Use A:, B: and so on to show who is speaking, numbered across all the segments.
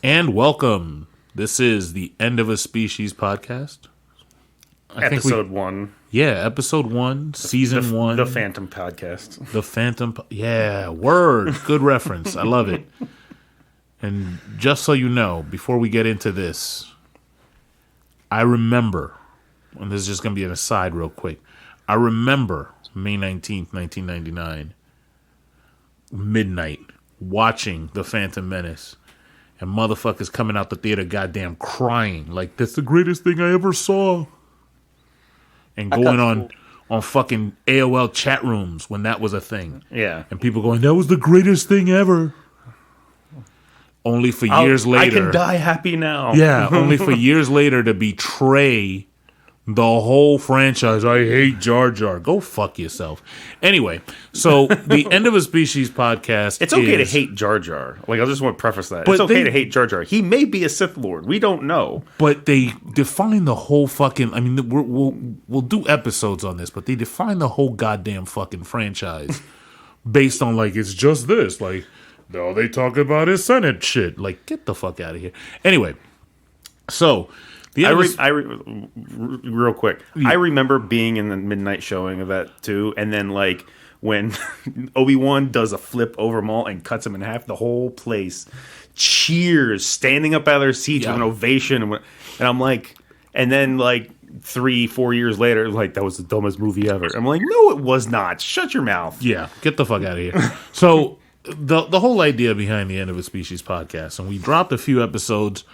A: And welcome. This is the End of a Species podcast.
B: Episode 1.
A: Yeah, episode 1, season 1.
B: The Phantom podcast.
A: The Phantom. Yeah, word. Good reference. I love it. And just so you know, before we get into this, I remember, and this is just going to be an aside real quick. I remember May 19th, 1999, midnight, watching The Phantom Menace. And motherfuckers coming out the theater goddamn crying. Like, that's the greatest thing I ever saw. And going on fucking AOL chat rooms when that was a thing.
B: Yeah.
A: And people going, that was the greatest thing ever. Only for years later.
B: I can die happy now.
A: Yeah, only for years later to betray the whole franchise. I hate Jar Jar. Go fuck yourself. Anyway, so the End of a Species podcast.
B: It's okay to hate Jar Jar. Like, I just want to preface that. It's okay to hate Jar Jar. He may be a Sith Lord. We don't know.
A: But they define the whole fucking. I mean, we'll do episodes on this, but they define the whole goddamn fucking franchise based on, like, it's just this. Like, no, they talk about his Senate shit. Like, get the fuck out of here. Anyway, so.
B: Real quick, I remember being in the midnight showing of that too, and then like when Obi-Wan does a flip over Maul and cuts him in half, the whole place cheers, standing up out of their seats with an ovation, and I'm like, and then like 3-4 years later, like, that was the dumbest movie ever. I'm like, no, it was not. Shut your mouth.
A: Yeah, get the fuck out of here. So the whole idea behind the End of a Species podcast, and we dropped a few episodes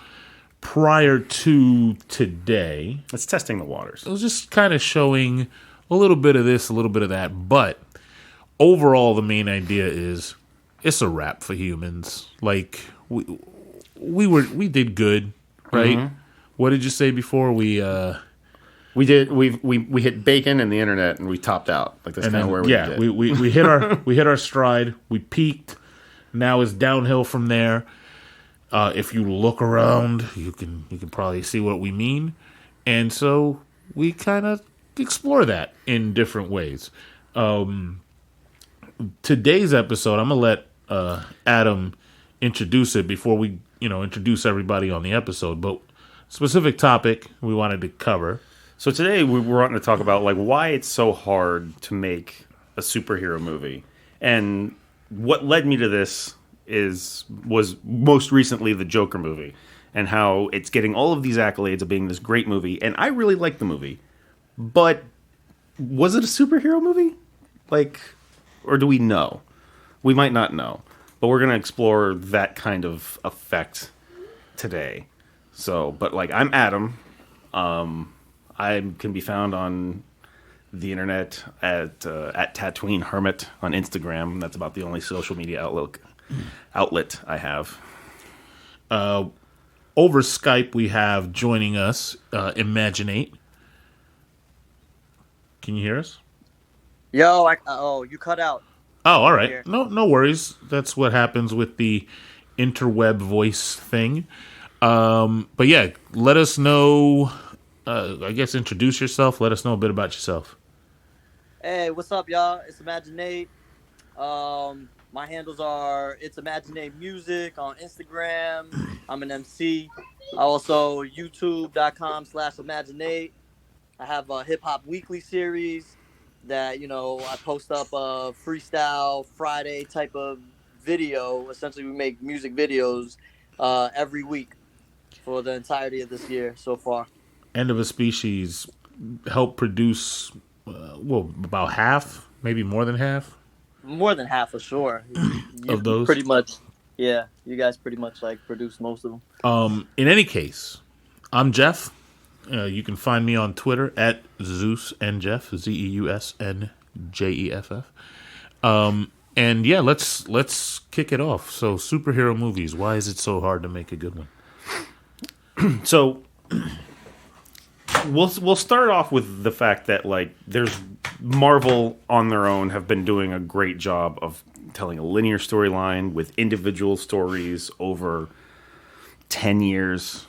A: prior to today.
B: It's testing the waters.
A: It was just kind of showing a little bit of this, a little bit of that. But overall, the main idea is it's a wrap for humans. Like, we did good, right? Mm-hmm. What did you say before? We
B: hit bacon and the internet, and we topped out. Like, that's kind of where we did.
A: we hit our stride. We peaked. Now it's downhill from there. If you look around, you can probably see what we mean. And so we kind of explore that in different ways. Today's episode, I'm going to let Adam introduce it before we introduce everybody on the episode. But specific topic we wanted to cover.
B: So today we're wanting to talk about like why it's so hard to make a superhero movie. And what led me to this was most recently the Joker movie, and how it's getting all of these accolades of being this great movie, and I really liked the movie. But was it a superhero movie? Like, or do we know? We might not know. But we're going to explore that kind of effect today. So, but like, I'm Adam. I can be found on the internet at Tatooine Hermit on Instagram. That's about the only social media outlet I have.
A: Over Skype, we have joining us Imaginate. Can you hear us?
C: Yo, you cut out.
A: Oh, all right. No worries. That's what happens with the interweb voice thing. But yeah, let us know. I guess introduce yourself. Let us know a bit about yourself.
C: Hey, what's up, y'all? It's Imaginate. My handles are It's Imaginate Music on Instagram. I'm an MC. Also, YouTube.com/Imaginate. I have a hip hop weekly series that I post up a freestyle Friday type of video. Essentially, we make music videos every week for the entirety of this year so far.
A: End of a Species helped produce about half, maybe more than half.
C: More than half for sure.
A: Of those?
C: Pretty much. Yeah, you guys pretty much like produce most of them.
A: In any case, I'm Jeff. You can find me on Twitter at ZeusNJeff, ZeusNJeff. And yeah, let's kick it off. So, superhero movies, why is it so hard to make a good one?
B: So we'll start off with the fact that like there's Marvel on their own have been doing a great job of telling a linear storyline with individual stories over 10 years,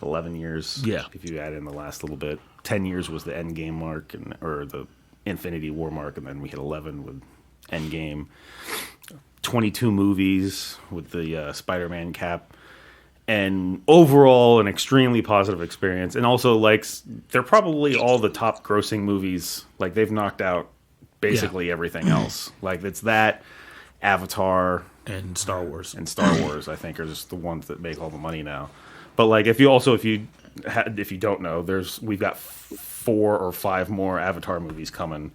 B: 11 years.
A: Yeah.
B: If you add in the last little bit. 10 years was the Endgame mark or the Infinity War mark, and then we hit 11 with Endgame. 22 movies with the Spider-Man cap. and overall an extremely positive experience. And also, like, they're probably all the top grossing movies. Like, they've knocked out basically everything else. Like, it's that, Avatar,
A: and Star Wars.
B: I think, are just the ones that make all the money now. But like, if you don't know, we've got 4 or 5 more Avatar movies coming,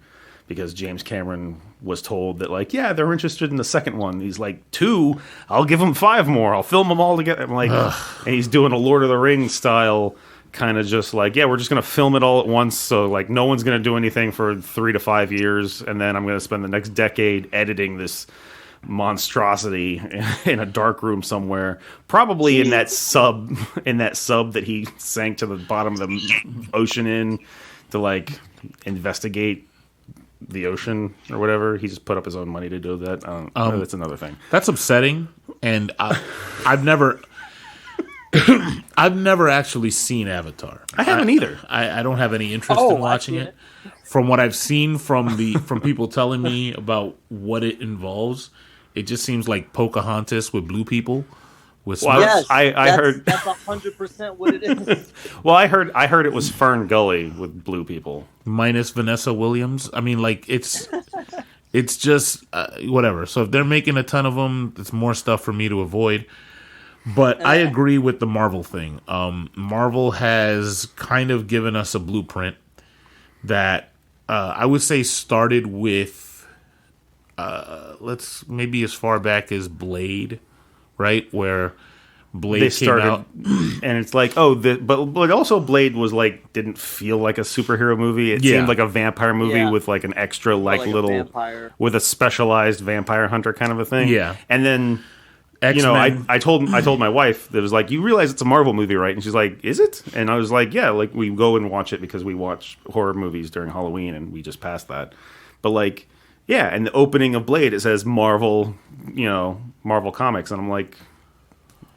B: because James Cameron was told that, like, yeah, they're interested in the second one. He's like, 2, I'll give them 5 more. I'll film them all together. I'm like, and he's doing a Lord of the Rings style, kind of just like, yeah, we're just going to film it all at once. So like, no one's going to do anything for 3 to 5 years. And then I'm going to spend the next decade editing this monstrosity in a dark room somewhere, probably in that sub that he sank to the bottom of the ocean in to like investigate the ocean or whatever. He just put up his own money to do that. That's another thing.
A: That's upsetting, and I've never actually seen Avatar.
B: I haven't either.
A: I don't have any interest in watching it. From what I've seen from people telling me about what it involves, it just seems like Pocahontas with blue people.
C: Yes,
B: I heard
C: that's 100% what it is.
B: Well, I heard it was Fern Gully with blue people
A: minus Vanessa Williams. I mean, like, it's just whatever. So if they're making a ton of them, it's more stuff for me to avoid. But I agree with the Marvel thing. Marvel has kind of given us a blueprint that I would say started with let's maybe as far back as Blade, right? Where Blade came out,
B: and it's like, but also Blade was like, didn't feel like a superhero movie. It seemed like a vampire movie with like an extra like little with a specialized vampire hunter kind of a thing.
A: Yeah,
B: and then X-Men. You know, I told my wife that it was like, you realize it's a Marvel movie, right? And she's like, is it? And I was like, yeah, like we go and watch it because we watch horror movies during Halloween, and we just passed that. But like, yeah, and the opening of Blade, it says Marvel, Marvel Comics, and I'm like,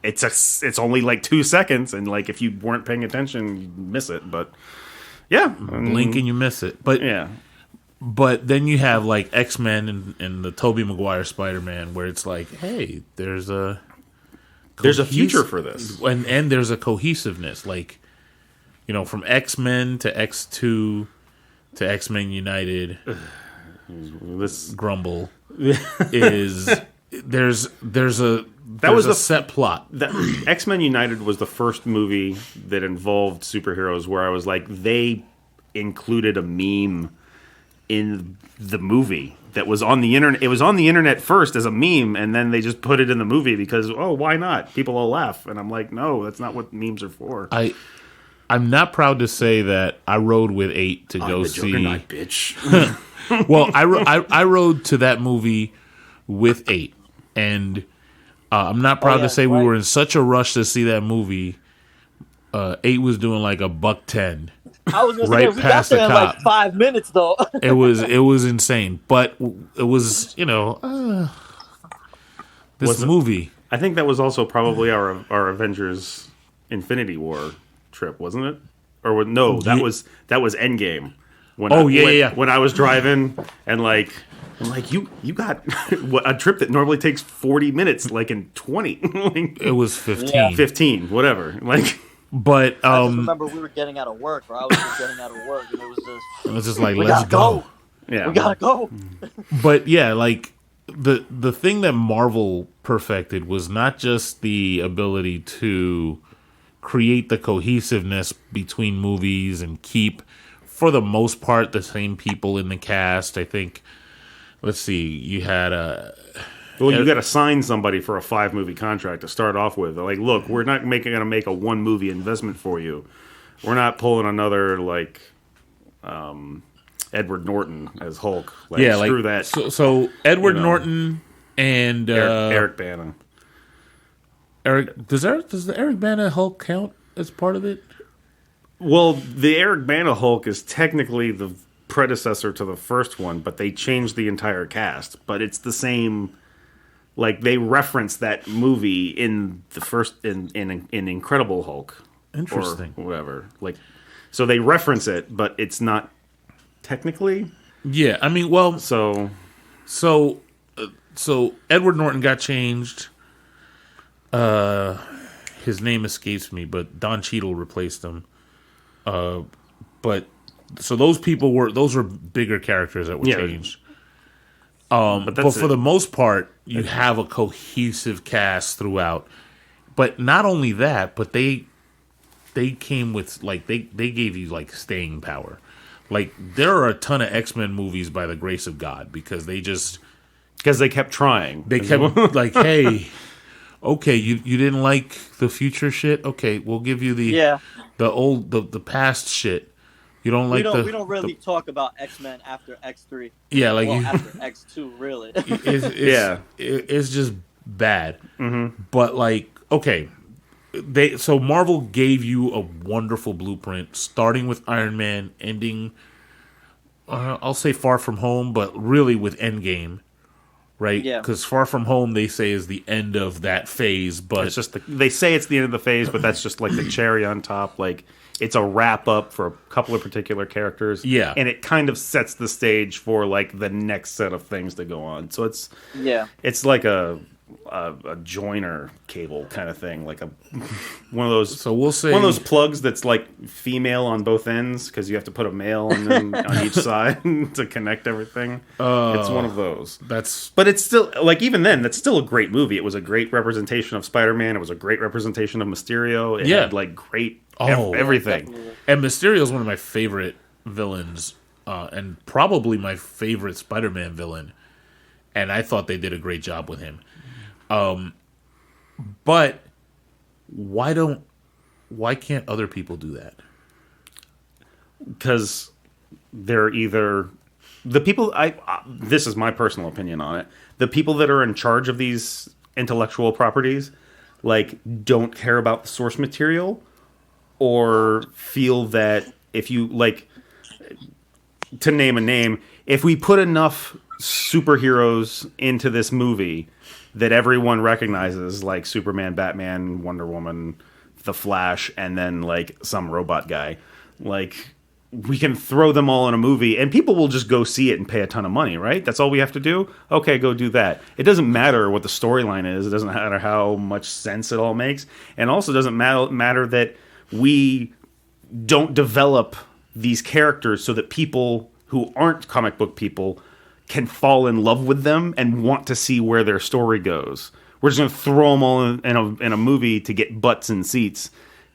B: it's only like 2 seconds, and like if you weren't paying attention, you'd miss it. But yeah,
A: blink and you miss it. But
B: yeah.
A: But then you have like X-Men and the Tobey Maguire Spider-Man, where it's like, hey, there's a
B: future for this,
A: and there's a cohesiveness, like, from X-Men to X2 to X-Men United.
B: This
A: grumble is there's a set plot.
B: X-Men United was the first movie that involved superheroes where I was like, they included a meme in the movie that was on the internet. It was on the internet first as a meme, and then they just put it in the movie because, why not? People will laugh. And I'm like, no, that's not what memes are for.
A: I'm not proud to say that I rode with 8 to go see.
B: Juggernaut, bitch.
A: Well, I rode to that movie with 8, and I'm not proud to say we were in such a rush to see that movie. 8 was doing like $110.
C: I was gonna say we got there in like 5 minutes though.
A: It was insane, but it was this movie.
B: I think that was also probably our Avengers Infinity War trip, wasn't it? Or no, that was Endgame. When I was driving and like, I'm like, you got a trip that normally takes 40 minutes, like in 20.
A: It was 15.
C: Yeah.
B: 15, whatever. Like.
A: But
C: I just remember we were getting out of work, or I was just getting out of work, and it was just
A: like, let's go.
B: Yeah,
C: we gotta go.
A: But yeah, like the thing that Marvel perfected was not just the ability to create the cohesiveness between movies and keep, for the most part, the same people in the cast. I think, let's see, you had
B: well, you got to sign somebody for a 5-movie contract to start off with. They're like, look, we're not going to make a 1-movie investment for you. We're not pulling another like Edward Norton as Hulk. Like,
A: yeah,
B: screw
A: like,
B: that.
A: So Edward Norton and
B: Eric Bana.
A: Does the Eric Bana Hulk count as part of it?
B: Well, the Eric Bana Hulk is technically the predecessor to the first one, but they changed the entire cast. But it's the same. Like, they reference that movie in the first in Incredible Hulk.
A: Interesting.
B: Or whatever. Like, so they reference it, but it's not technically.
A: Yeah, I mean, well,
B: so
A: Edward Norton got changed. his name escapes me, but Don Cheadle replaced him. But so those were bigger characters that were changed. But for the most part, you have a cohesive cast throughout. But not only that, but they came with like they gave you like staying power. Like there are a ton of X-Men movies by the grace of God because they
B: kept trying.
A: They kept like, hey, okay, you didn't like the future shit? Okay, we'll give you the past shit. You don't like
C: we don't really talk about X-Men after X3.
A: Yeah, like
C: after X2, really.
A: It's just bad.
B: Mm-hmm.
A: But like, okay, so Marvel gave you a wonderful blueprint, starting with Iron Man, ending, I'll say Far From Home, but really with Endgame. Right?
C: Yeah.
A: Because Far From Home, they say, is the end of that phase, but
B: it's just they say it's the end of the phase, but that's just like the cherry on top. Like it's a wrap up for a couple of particular characters.
A: Yeah.
B: And it kind of sets the stage for like the next set of things to go on. So it's like a joiner cable kind of thing, like one of those.
A: So we'll say
B: one of those plugs that's like female on both ends because you have to put a male on each side to connect everything. It's one of those.
A: But
B: it's still like even then, that's still a great movie. It was a great representation of Spider-Man. It was a great representation of Mysterio. It had like great everything.
A: And Mysterio is one of my favorite villains, and probably my favorite Spider-Man villain. And I thought they did a great job with him. But why can't other people do that?
B: Because they're either the people. This is my personal opinion on it. The people that are in charge of these intellectual properties, like, don't care about the source material, or feel that if you like, to name a name, if we put enough superheroes into this movie that everyone recognizes, like Superman, Batman, Wonder Woman, The Flash, and then like some robot guy, like we can throw them all in a movie and people will just go see it and pay a ton of money, right? That's all we have to do. Okay, go do that. It doesn't matter what the storyline is. It doesn't matter how much sense it all makes. And also doesn't matter that we don't develop these characters so that people who aren't comic book people can fall in love with them and want to see where their story goes. We're just going to throw them all in a movie to get butts and seats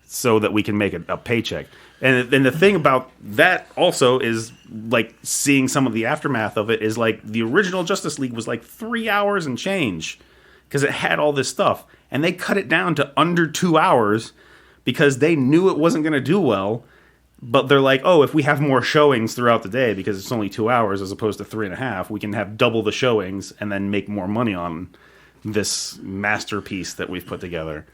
B: so that we can make a paycheck. And the thing about that also is, like, seeing some of the aftermath of it is, like, the original Justice League was like 3 hours and change because it had all this stuff. And they cut it down to under 2 hours because they knew it wasn't going to do well. But they're like, oh, if we have more showings throughout the day, because it's only 2 hours as opposed to 3.5, we can have double the showings and then make more money on this masterpiece that we've put together.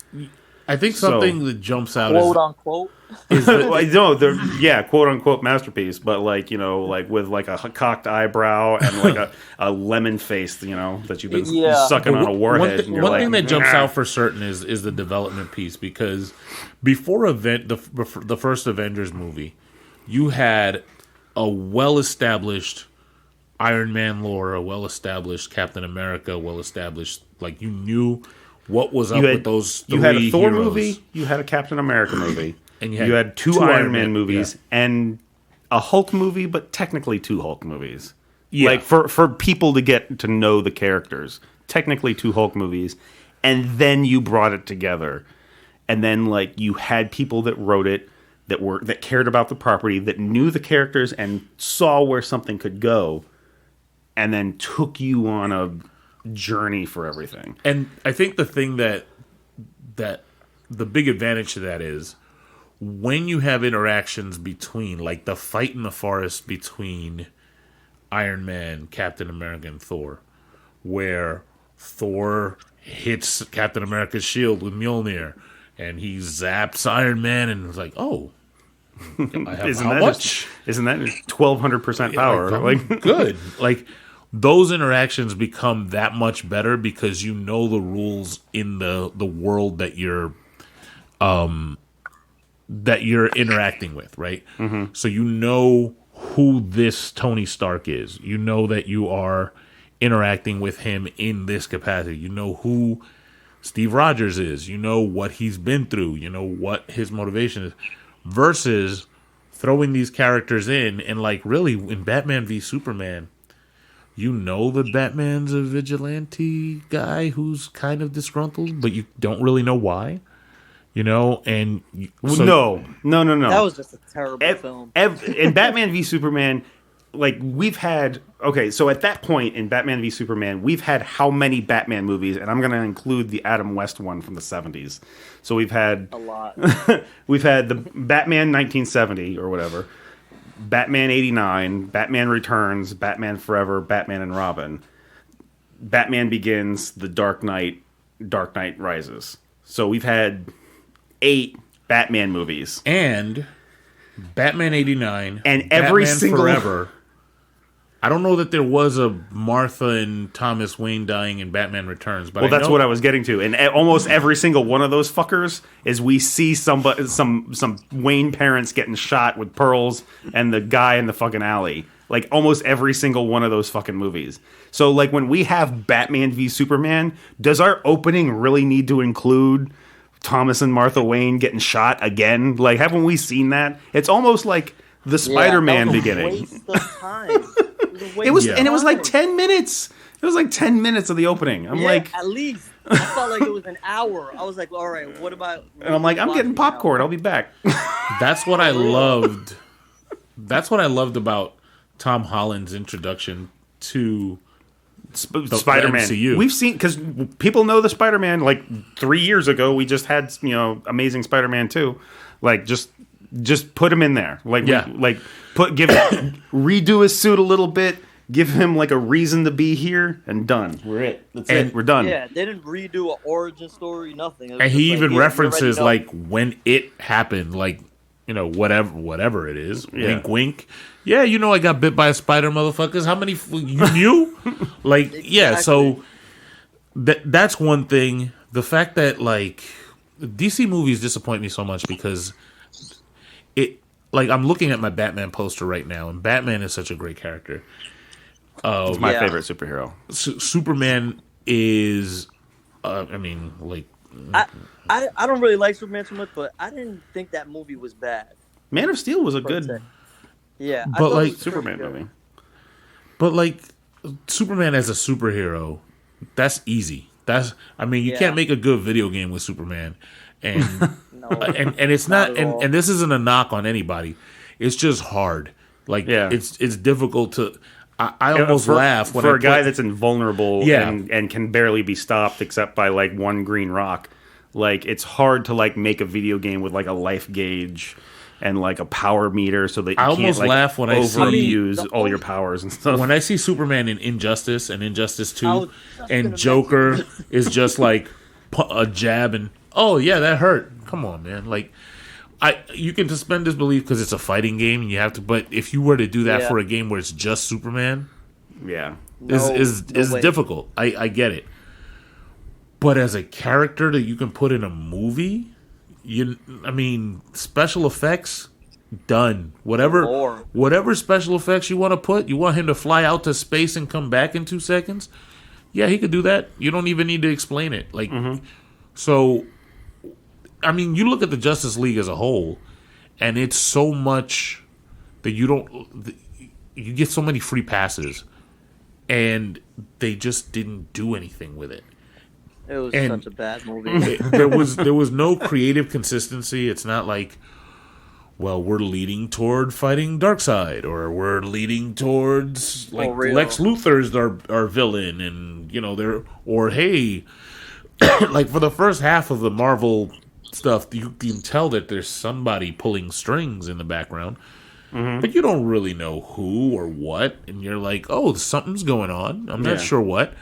A: I think something that jumps out
C: quote unquote
A: is
B: quote unquote masterpiece, but like, you know, like with like a cocked eyebrow and like a lemon face, you know, that you've been sucking on a warhead.
A: One thing that jumps out for certain is the development piece, because before the first Avengers movie, you had a well-established Iron Man lore, a well-established Captain America, well-established, like, you knew what was up with those three.
B: You had a Thor
A: heroes.
B: movie, you had a Captain America movie,
A: and
B: you had two Iron Man movies, and a Hulk movie, but technically two Hulk movies. Yeah. Like, for people to get to know the characters, technically two Hulk movies, and then you brought it together. And then, like, you had people that wrote it, that cared about the property, that knew the characters and saw where something could go, and then took you on a journey for everything.
A: And I think the thing that the big advantage to that is when you have interactions between, like, the fight in the forest between Iron Man, Captain America, and Thor, where Thor hits Captain America's shield with Mjolnir and he zaps Iron Man, and it's like, oh, I have
B: isn't
A: how
B: that
A: much?
B: Isn't that 1,200% power?
A: Like good. Like, those interactions become that much better because you know the rules in the world that you're interacting with, right?
B: Mm-hmm.
A: So you know who this Tony Stark is. You know that you are interacting with him in this capacity. You know who Steve Rogers is. You know what he's been through. You know what his motivation is. Versus throwing these characters in, and like really in Batman v Superman, you know that Batman's a vigilante guy who's kind of disgruntled, but you don't really know why. You know, and
B: so, no.
C: That was just a terrible film.
B: In Batman v Superman, like we've had so at that point in Batman v Superman, we've had how many Batman movies, and I'm going to include the Adam West one from the 70s. So we've had
C: a lot.
B: We've had the Batman 1970 or whatever, Batman 89, Batman Returns, Batman Forever, Batman and Robin, Batman Begins, The Dark Knight, Dark Knight Rises. So we've had 8 Batman movies.
A: And Batman 89
B: and every
A: Batman
B: single
A: Forever. I don't know that there was a Martha and Thomas Wayne dying in Batman Returns, but
B: that's what I was getting to. And almost every single one of those fuckers is we see some Wayne parents getting shot with pearls and the guy in the fucking alley. Like almost every single one of those fucking movies. So like when we have Batman v Superman, does our opening really need to include Thomas and Martha Wayne getting shot again? Like, haven't we seen that? It's almost like the Spider-Man beginning.
C: Waste of time.
B: It was like 10 minutes. It was like 10 minutes of the opening. I'm like,
C: at least. I felt like it was an hour. I was like, all right, what about?
B: And I'm like, I'm getting popcorn. I'll be back.
A: That's what I loved. That's what I loved about Tom Holland's introduction to
B: Spider-Man.
A: MCU.
B: We've seen, because people know the Spider-Man. Like 3 years ago, we just had Amazing Spider-Man 2. Like just put him in there. Like redo his suit a little bit. Give him like a reason to be here, and done. That's it. We're done.
C: Yeah, they didn't redo an origin story. Nothing.
A: And he even references like when it happened, like whatever it is.
B: Yeah.
A: Wink, wink. Yeah, I got bit by a spider, motherfuckers. How many you knew? Like, exactly. Yeah. So that's one thing. The fact that like DC movies disappoint me so much because I'm looking at my Batman poster right now, and Batman is such a great character.
B: It's my favorite superhero.
A: Superman is, I
C: don't really like Superman too much, but I didn't think that movie was bad.
B: Man of Steel was a good,
A: but like
B: Superman movie.
A: But like Superman as a superhero, that's easy. You can't make a good video game with Superman, and and it's not and this isn't a knock on anybody. It's just hard. Like it's difficult to. I almost laugh when
B: for a guy that's invulnerable and can barely be stopped except by like one green rock. Like it's hard to like make a video game with like a life gauge and like a power meter so that you can't like
A: laugh when
B: overuse all your powers and stuff.
A: When I see Superman in Injustice and Injustice 2 and Joker is just like a jab and that hurt. Come on, man. Like you can suspend disbelief because it's a fighting game and you have to. But if you were to do that for a game where it's just Superman, is difficult. I get it. But as a character that you can put in a movie, special effects done. Whatever special effects you want to put, you want him to fly out to space and come back in 2 seconds. Yeah, he could do that. You don't even need to explain it. Like so. You look at the Justice League as a whole, and it's so much that you get so many free passes, and they just didn't do anything with it.
C: It was such a bad movie.
A: There was no creative consistency. It's not like, well, we're leading toward fighting Darkseid, or we're leading towards like Lex Luthor's our villain, and hey, like for the first half of the Marvel stuff, you can tell that there's somebody pulling strings in the background, but you don't really know who or what, and you're like, oh, something's going on. I'm not sure what.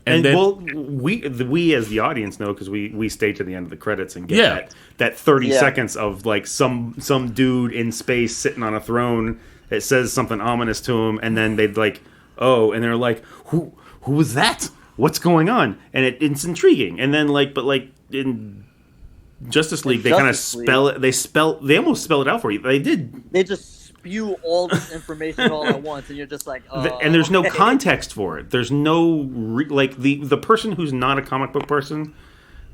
A: And then,
B: we as the audience know because we stay to the end of the credits and get that 30 seconds of like some dude in space sitting on a throne that says something ominous to him, and then they'd like, and they're like, who was that? What's going on? And it's intriguing. And then in Justice League, they kind of spell it. They almost spell it out for you. They did.
C: They just spew all this information all at once, and you're just like,
B: and there's no context for it. There's no the person who's not a comic book person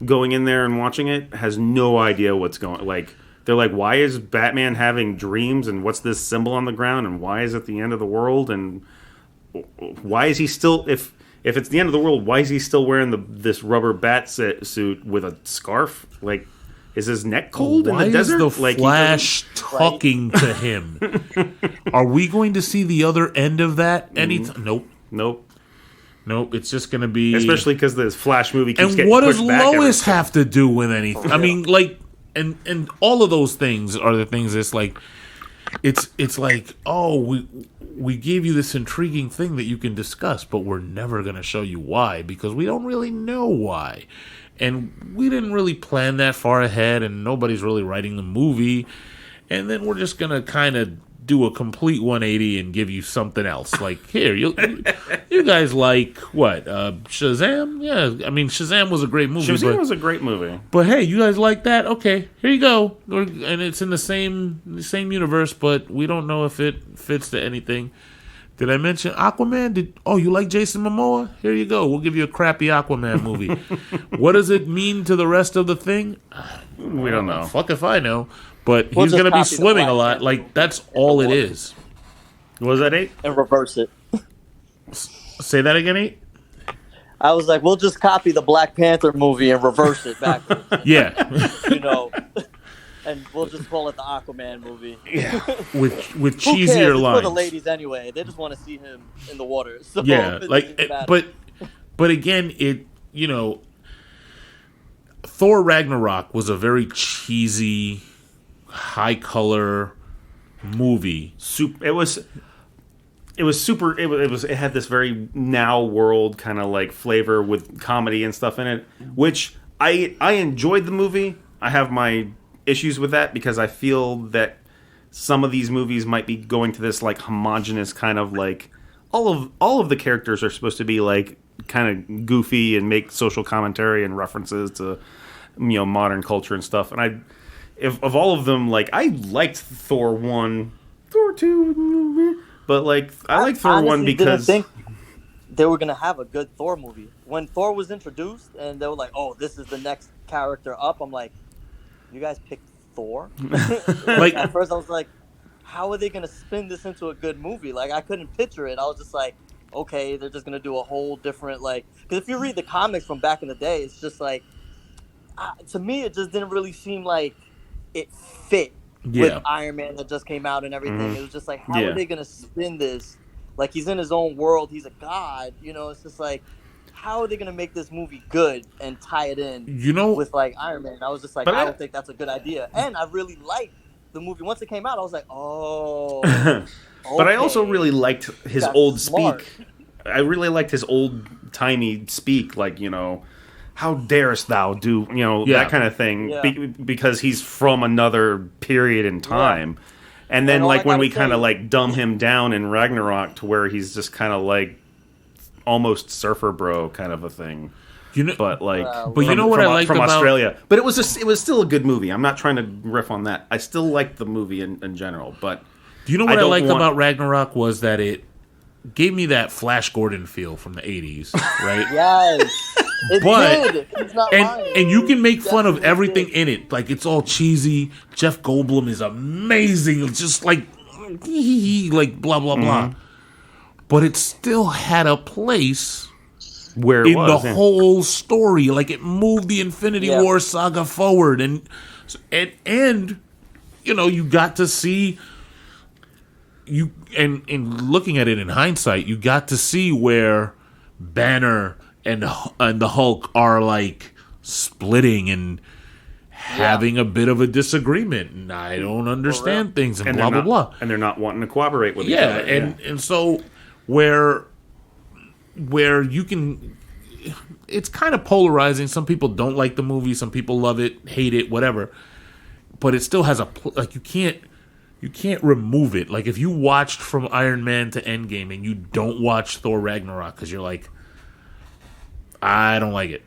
B: going in there and watching it has no idea what's going. Like they're like, why is Batman having dreams, and what's this symbol on the ground, and why is it the end of the world, and why is he still if it's the end of the world, why is he still wearing this rubber bat suit with a scarf? Like, is his neck cold in the desert?
A: Why is the Flash talking to him? Are we going to see the other end of that anytime? Nope. It's just going to be...
B: Especially because this Flash movie keeps
A: and
B: getting
A: what
B: pushed
A: does
B: back
A: Lois have to do with anything? I mean, like, and all of those things are the things that's like... It's like, oh, we gave you this intriguing thing that you can discuss, but we're never going to show you why, because we don't really know why. And we didn't really plan that far ahead, and nobody's really writing the movie. And then we're just going to kind of do a complete 180 and give you something else. Like, here, you guys like, what, Shazam? Yeah, I mean, Shazam was a great movie.
B: Shazam was a great movie.
A: But hey, you guys like that? Okay, here you go. And it's in the same universe, but we don't know if it fits to anything. Did I mention Aquaman? You like Jason Momoa? Here you go. We'll give you a crappy Aquaman movie. What does it mean to the rest of the thing?
B: We don't know.
A: Fuck if I know. But he's going to be swimming a lot. Like, that's all it is.
B: Was that 8?
C: And reverse it.
A: Say that again, 8?
C: I was like, we'll just copy the Black Panther movie and reverse it backwards.
A: Yeah.
C: And we'll just call it the Aquaman movie.
A: Yeah. With cheesier
C: Who cares?
A: lines.
C: It's for the ladies anyway. They just want to see him in the water. So
A: yeah. But again, Thor Ragnarok was a very cheesy, high color movie.
B: It had this very now world kind of like flavor with comedy and stuff in it, which I enjoyed the movie. I have my issues with that because I feel that some of these movies might be going to this like homogenous kind of like all of the characters are supposed to be like kind of goofy and make social commentary and references to modern culture and stuff. And of all of them, like I liked Thor 1, Thor 2, but like I like Thor 1 because
C: didn't think they were gonna have a good Thor movie. When Thor was introduced and they were like, "Oh, this is the next character up," I'm like, "You guys picked Thor?" Like at first, I was like, "How are they gonna spin this into a good movie?" Like I couldn't picture it. I was just like, "Okay, they're just gonna do a whole different like." Because if you read the comics from back in the day, it's just like, to me, it just didn't really seem like it fit with Iron Man that just came out and everything. Mm-hmm. It was just like, how are they gonna spin this? Like he's in his own world. He's a god. It's just like, how are they going to make this movie good and tie it in with like Iron Man? I was just like, I don't think that's a good idea. And I really liked the movie. Once it came out, I was like, oh. Okay.
B: But I also really liked his old speak. I really liked his old-timey speak, like, how darest thou do, that kind of thing. Yeah. Because he's from another period in time. Yeah. And then, like, when we kind of, like, dumb him down in Ragnarok to where he's just kind of, like, almost surfer bro kind of a thing. But like,
A: you know what I like
B: from
A: about
B: Australia. But it was still a good movie. I'm not trying to riff on that. I still liked the movie in general. But
A: do you know what I liked about Ragnarok was that it gave me that Flash Gordon feel from the 80s, right?
C: Yes. It did. He's not lying.
A: And you can make fun of everything in it. Like, it's all cheesy. Jeff Goldblum is amazing. It's just like, like, blah, blah, blah. But it still had a place
B: where
A: in the whole story. Like, it moved the Infinity War saga forward. And you got to see... And looking at it in hindsight, you got to see where Banner and the Hulk are like splitting and having a bit of a disagreement, and I don't understand things, and blah blah blah,
B: and they're not wanting to cooperate with each other.
A: And so where you can, it's kind of polarizing. Some people don't like the movie, some people love it, hate it, whatever. But it still has you can't remove it. Like, if you watched from Iron Man to Endgame and you don't watch Thor Ragnarok because you're like, I don't like it,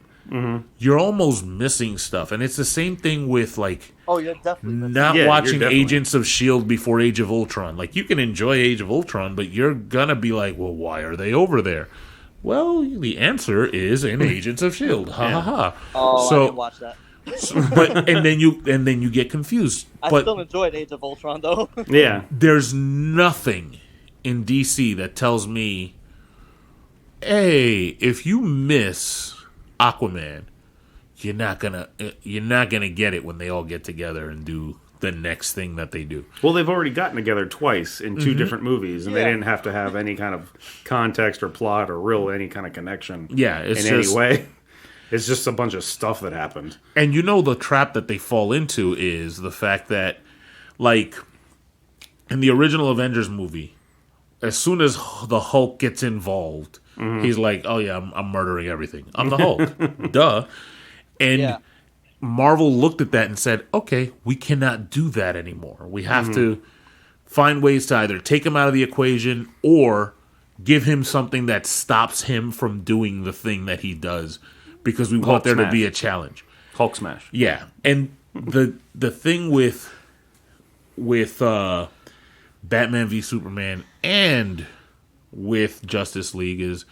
A: you're almost missing stuff. And it's the same thing with, like,
C: you're definitely
A: not watching Agents of S.H.I.E.L.D. before Age of Ultron. Like, you can enjoy Age of Ultron, but you're going to be like, well, why are they over there? Well, the answer is in Agents of Shield. Ha ha ha.
C: Oh, I didn't watch that.
A: But and then you get confused.
C: I
A: But
C: still enjoyed Age of Ultron though.
B: Yeah.
A: there's nothing in DC that tells me, hey, if you miss Aquaman, you're not gonna get it when they all get together and do the next thing that they do.
B: Well, they've already gotten together twice in two different movies, and they didn't have to have any kind of context or plot or any kind of connection.
A: Yeah, it's
B: in
A: just,
B: any way. It's just a bunch of stuff that happened.
A: and you know the trap that they fall into is the fact that, like, in the original Avengers movie, as soon as the Hulk gets involved, he's like, "Oh yeah, I'm murdering everything. I'm the Hulk." Duh. And Marvel looked at that and said, "Okay, we cannot do that anymore. We have to find ways to either take him out of the equation or give him something that stops him from doing the thing that he does, because we want there to be a challenge."
B: Hulk smash.
A: Yeah, and the thing with Batman v Superman and with Justice League is,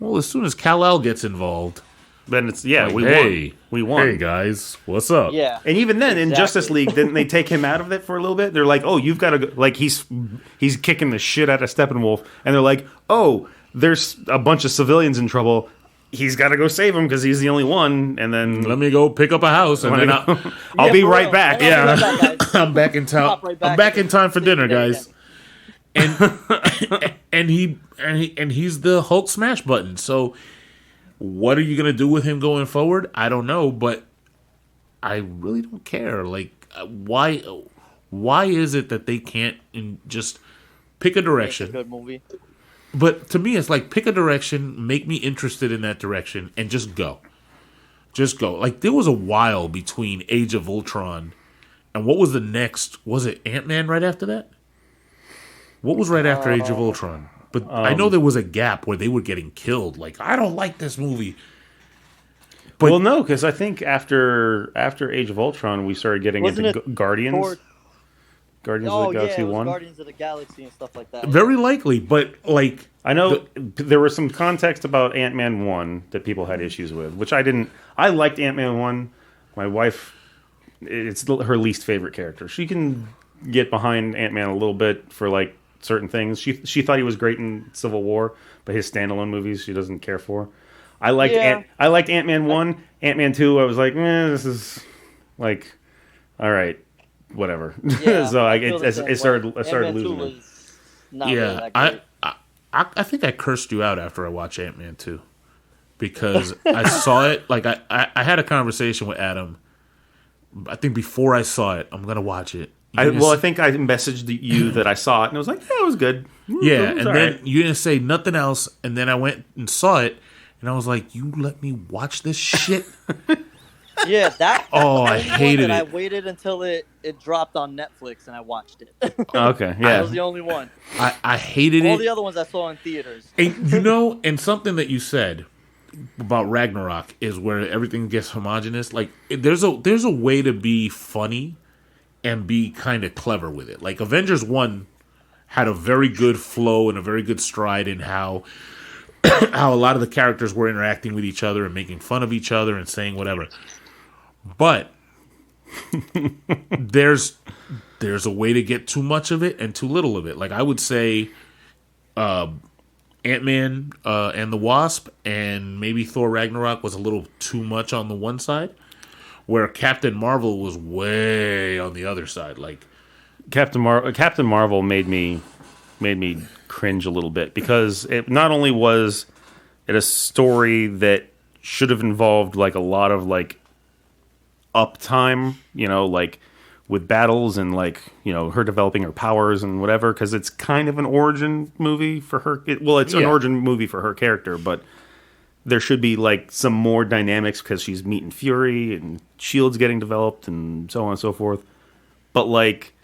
A: well, as soon as Kal-El gets involved,
B: Then it's
A: like,
B: we
A: hey,
B: won. We won.
A: Hey guys, what's up?
C: Yeah.
B: And even then, in
C: Exactly.
B: Justice League, didn't they take him out of it for a little bit? They're like, "Oh, you've got to go." Like he's kicking the shit out of Steppenwolf, and they're like, "Oh, there's a bunch of civilians in trouble. He's got to go save them because he's the only one." And then
A: Let me go pick up a house, and then
B: I'll be
C: for
B: right
C: real.
B: back.
C: Hang on,
B: Yeah.
C: be right back, guys.
A: I'm back in town.
C: Pop right back.
A: I'm back in time for dinner,
C: Yeah,
A: guys. And he's the Hulk smash button. So, what are you gonna do with him going forward? I don't know, but I really don't care. Like, why is it that they can't just pick a
C: It's a
A: direction?
C: good movie.
A: But to me, it's like, pick a direction, make me interested in that direction, and just go. Just go. Like, there was a while between Age of Ultron and what was the next? Was it Ant-Man right after that? What was right after Age of Ultron? But I know there was a gap where they were getting killed. Like, I don't like this movie. But
B: Well, no, because I think after Age of Ultron, we started getting
C: Wasn't
B: into
C: it
B: Guardians.
C: Thor-
B: Guardians
C: Oh
B: of the
C: yeah,
B: Galaxy
C: it was
B: 1.
C: Guardians of the Galaxy and stuff like that.
A: very likely. But, like,
B: I know there was some context about Ant-Man 1 that people had issues with, which I didn't. I liked Ant-Man 1. My wife, it's her least favorite character. She can get behind Ant-Man a little bit for, like, certain things. She thought he was great in Civil War, but his standalone movies she doesn't care for. I liked I liked Ant-Man 1. Ant-Man 2, I was like, this is, like, all right, whatever.
C: Yeah,
B: So
C: I feel the same
B: it started
C: way.
B: losing
C: Ant-Man 2
B: it.
C: was not really
A: yeah,
C: that great.
A: I think I cursed you out after I watched Ant-Man 2. Because I saw it, like, I had a conversation with Adam. I think before I saw it, I'm going to watch it.
B: I think I messaged you that I saw it, and I was like, yeah, it was good.
A: Yeah,
B: It was
A: and
B: all
A: then
B: right.
A: you didn't say nothing else, and then I went and saw it, and I was like, "You let me watch this shit?"
C: Yeah, that.
A: Oh, I
C: that was one
A: hated
C: that
A: it.
C: I waited until it dropped on Netflix and I watched it.
B: Okay,
C: That
B: yeah.
C: was the only one.
A: I hated
C: All
A: it.
C: the other ones I saw in theaters.
A: And you know, and something that you said about Ragnarok is where everything gets homogenous. Like, there's a way to be funny and be kind of clever with it. Like, Avengers 1 had a very good flow and a very good stride in how a lot of the characters were interacting with each other and making fun of each other and saying whatever. But there's a way to get too much of it and too little of it. Like, I would say Ant-Man and the Wasp and maybe Thor Ragnarok was a little too much on the one side, where Captain Marvel was way on the other side. Like,
B: Captain Marvel made me cringe a little bit because it not only was it a story that should have involved like a lot of like uptime, like with battles and like her developing her powers and whatever, because it's kind of an origin movie for her. It's an
A: Yeah.
B: origin movie for her character, but there should be like some more dynamics because she's meeting Fury and Shield's getting developed and so on and so forth. But like,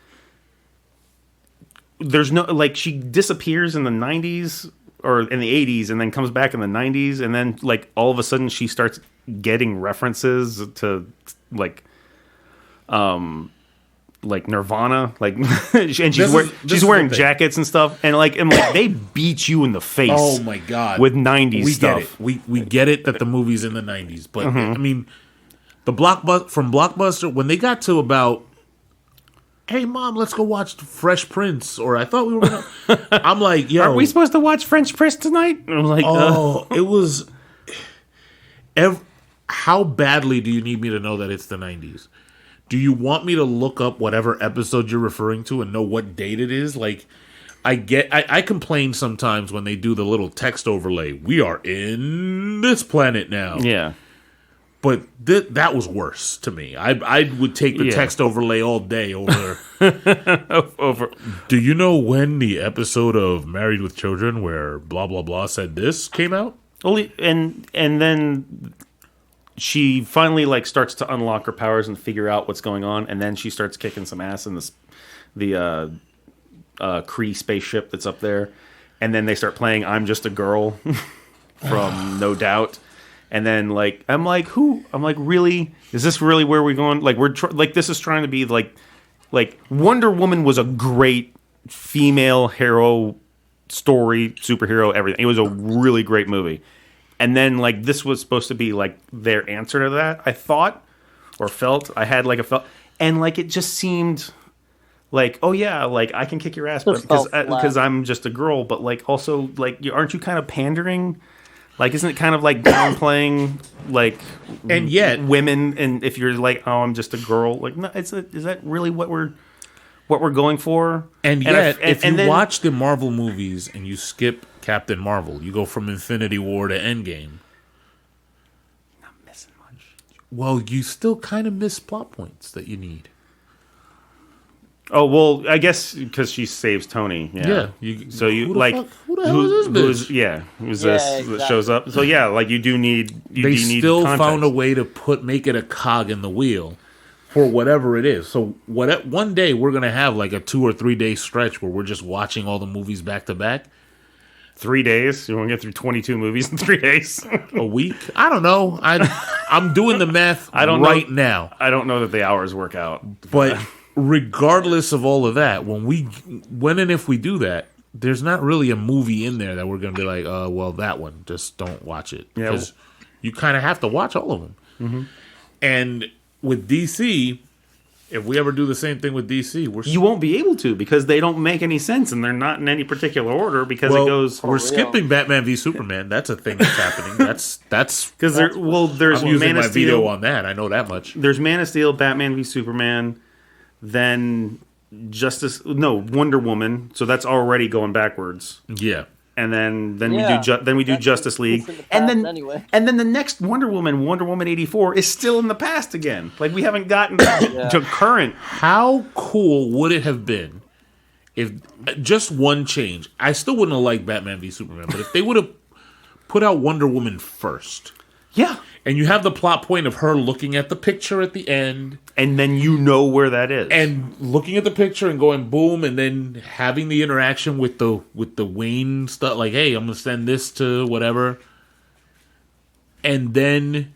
B: there's no like she disappears in the 90s or in the 80s and then comes back in the 90s and then like all of a sudden she starts getting references to like like Nirvana, like, and she's
A: This
B: wearing
A: is the
B: wearing
A: thing.
B: jackets and stuff, and like they beat you in the face.
A: Oh my god!
B: With 90s
A: we
B: stuff.
A: get it. We get it that the movie's in the 90s, but
B: Mm-hmm.
A: I mean, the Blockbuster when they got to about, hey mom, let's go watch Fresh Prince, or I thought we were gonna. I'm like, yo,
B: Are we supposed to watch French Prince tonight? I'm like,
A: oh, it was. How badly do you need me to know that it's the 90s? Do you want me to look up whatever episode you're referring to and know what date it is? Like, I complain sometimes when they do the little text overlay. We are in this planet now.
B: yeah.
A: But that was worse to me. I would take the
B: Yeah.
A: text overlay all day over.
B: Over.
A: Do you know when the episode of Married with Children where blah blah blah said this came out?
B: Only and then she finally like starts to unlock her powers and figure out what's going on, and then she starts kicking some ass in the Kree spaceship that's up there, and then they start playing "I'm Just a Girl" from No Doubt, and then like I'm like, really? Is this really where we're going? Like this is trying to be like Wonder Woman was a great female hero story, superhero, everything. It was a really great movie. And then like this was supposed to be like their answer to that, I thought or felt. I had like a felt, and like it just seemed like, oh yeah, like I can kick your ass, but because I'm just a girl. But like also like aren't you kind of pandering? Like isn't it kind of like downplaying like
A: And yet
B: women? And if you're like, oh, I'm just a girl, like no, is that really what we're going for?
A: And yet, if you
B: then,
A: watch the Marvel movies and you skip Captain Marvel, you go from Infinity War to Endgame.
B: not missing much.
A: Well, you still kind of miss plot points that you need.
B: Oh well, I guess because she saves Tony. Yeah. So you
A: who the
B: like
A: fuck- who the hell is this bitch?
B: Who's
C: Yeah,
B: this that
C: exactly.
B: shows up? So yeah, like you do need.
A: They still found a way to make it a cog in the wheel for whatever it is. So one day we're gonna have like a 2 or 3 day stretch where we're just watching all the movies back to back.
B: 3 days. You want to get through 22 movies in 3 days?
A: A week? I don't know. I'm doing the math
B: I don't know.
A: right now.
B: I don't know that the hours work out.
A: But regardless of all of that, when and if we do that, there's not really a movie in there that we're going to be like, well, that one, just don't watch it.
B: Yeah.
A: Because you kind of have to watch all of them. Mm-hmm. And with DC, if we ever do the same thing with DC,
B: You won't be able to because they don't make any sense and they're not in any particular order because it goes.
A: We're skipping Batman v Superman. That's a thing that's happening. That's
B: Because there's
A: I'm using
B: Man of
A: my video
B: Steel.
A: on that. I know that much.
B: There's Man of Steel, Batman v Superman, then Wonder Woman. So that's already going backwards.
A: Yeah.
B: And then
C: Yeah.
B: we do
C: That's
B: Justice League,
C: in the
B: and
C: past
B: then
C: anyway.
B: and then the next Wonder Woman 84 is still in the past again. Like we haven't gotten to current.
A: How cool would it have been if just one change? I still wouldn't have liked Batman v Superman, but if they would have put out Wonder Woman first,
B: Yeah,
A: and you have the plot point of her looking at the picture at the end,
B: and then you know where that is.
A: and looking at the picture and going boom, and then having the interaction with the Wayne stuff, like, hey, I'm gonna send this to whatever, and then
C: It